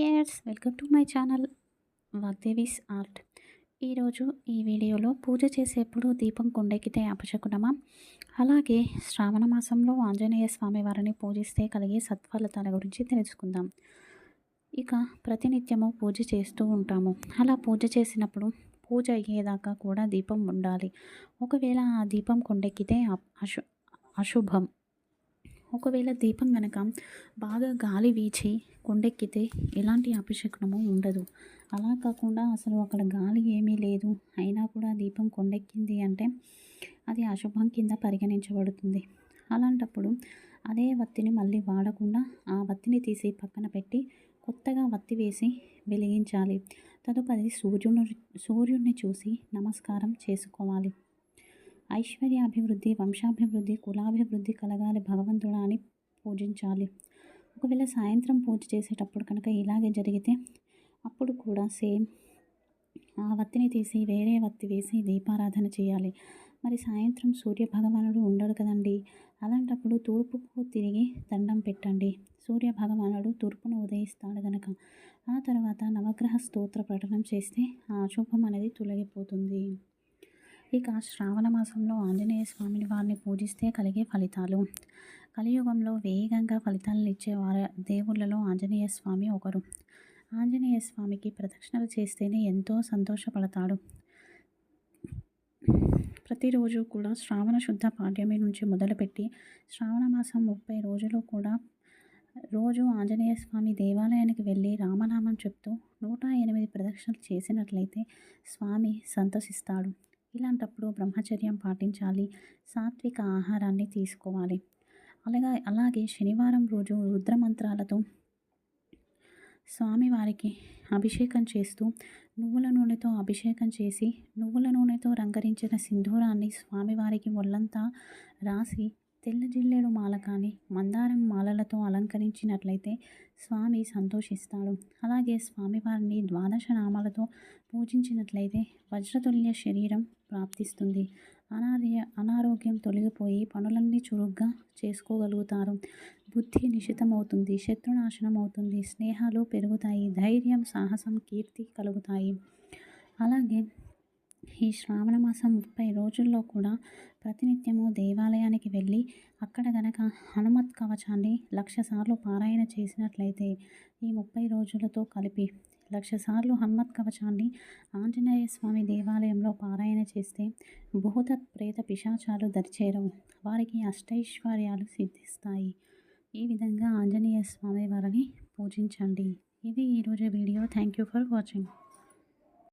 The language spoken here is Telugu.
Years welcome to my channel Vagdevi's art. ఈరోజు ఈ వీడియోలో పూజ చేసేప్పుడు దీపం కొండెక్కితే అపశకునమా, అలాగే శ్రావణ మాసంలో ఆంజనేయ స్వామి వారిని పూజిస్తే కలిగే సత్ఫలితాల గురించి తెలుసుకుందాం. ఇక ప్రతినిత్యము పూజ చేస్తూ ఉంటాము. అలా పూజ చేసినప్పుడు పూజ అయ్యేదాకా కూడా దీపం ఉండాలి. ఒకవేళ ఆ దీపం కొండెక్కితే అశుభం. ఒకవేళ దీపం గనక బాగా గాలి వీచి కొండెక్కితే ఎలాంటి అపశకునము ఉండదు. అలా కాకుండా అసలు అక్కడ గాలి ఏమీ లేదు అయినా కూడా దీపం కొండెక్కింది అంటే అది అశుభం కింద పరిగణించబడుతుంది. అలాంటప్పుడు అదే వత్తిని మళ్ళీ వాడకుండా ఆ వత్తిని తీసి పక్కన పెట్టి కొత్తగా వత్తి వేసి వెలిగించాలి. తదుపరి సూర్యుడిని చూసి నమస్కారం చేసుకోవాలి. ఐశ్వర్యాభివృద్ధి, వంశాభివృద్ధి, కులాభివృద్ధి కలగాలి భగవంతుడా అని పూజించాలి. ఒకవేళ సాయంత్రం పూజ చేసేటప్పుడు కనుక ఇలాగే జరిగితే అప్పుడు కూడా సేమ్ ఆ వత్తిని తీసి వేరే వత్తి వేసి దీపారాధన చేయాలి. మరి సాయంత్రం సూర్య భగవానుడు ఉండడు కదండి. అలాంటప్పుడు తూర్పుకు తిరిగి దండం పెట్టండి. సూర్య భగవానుడు తూర్పున ఉదయిస్తాడు గనక. ఆ తర్వాత నవగ్రహ స్తోత్ర పఠనం చేస్తే ఆ అశుభం అనేది తొలగిపోతుంది. ఇక శ్రావణ మాసంలో ఆంజనేయ స్వామిని వారిని పూజిస్తే కలిగే ఫలితాలు. కలియుగంలో వేగంగా ఫలితాలను ఇచ్చే వారి దేవుళ్ళలో ఆంజనేయ స్వామి ఒకరు. ఆంజనేయ స్వామికి ప్రదక్షిణలు చేస్తేనే ఎంతో సంతోషపడతాడు. ప్రతిరోజు కూడా శ్రావణ శుద్ధ పాడ్యమి నుంచి మొదలుపెట్టి శ్రావణ మాసం 30 రోజులు కూడా రోజు ఆంజనేయ స్వామి దేవాలయానికి వెళ్ళి రామనామం చెప్తూ 108 ప్రదక్షిణలు చేసినట్లయితే స్వామి సంతోషిస్తాడు. ఇలాంటప్పుడు బ్రహ్మచర్యం పాటించాలి. సాత్విక ఆహారాన్ని తీసుకోవాలి. అలాగే శనివారం రోజు రుద్రమంత్రాలతో స్వామివారికి అభిషేకం చేస్తూ నువ్వుల నూనెతో అభిషేకం చేసి నువ్వుల నూనెతో రంగరించిన సింధూరాన్ని స్వామివారికి ఒళ్ళంతా రాసి తెల్ల జిల్లేడు మాల కానీ మందారం మాలలతో అలంకరించినట్లయితే స్వామి సంతోషిస్తాడు. అలాగే స్వామివారిని 12 నామాలతో పూజించినట్లయితే వజ్రతుల్య శరీరం ప్రాప్తిస్తుంది. అనారోగ్యం తొలగిపోయి పనులన్నీ చురుగ్గా చేసుకోగలుగుతారు. బుద్ధి నిశితమవుతుంది. శత్రునాశనం అవుతుంది. స్నేహాలు పెరుగుతాయి. ధైర్యం, సాహసం, కీర్తి కలుగుతాయి. అలాగే ఈ శ్రావణ మాసం 30 రోజుల్లో కూడా ప్రతినిత్యము దేవాలయానికి వెళ్ళి అక్కడ గనక హనుమత్ కవచాన్ని 1,00,000 సార్లు పారాయణ చేసినట్లయితే ఈ 30 రోజులతో కలిపి 1,00,000 సార్లు హనుమత్ కవచాన్ని ఆంజనేయ స్వామి దేవాలయంలో పారాయణ చేస్తే భూత ప్రేత పిశాచాలు దరిచేరవు. వారికి అష్టైశ్వర్యాలు సిద్ధిస్తాయి. ఈ విధంగా ఆంజనేయ స్వామి వారిని పూజించండి. ఇది ఈరోజు video. Thank you for watching.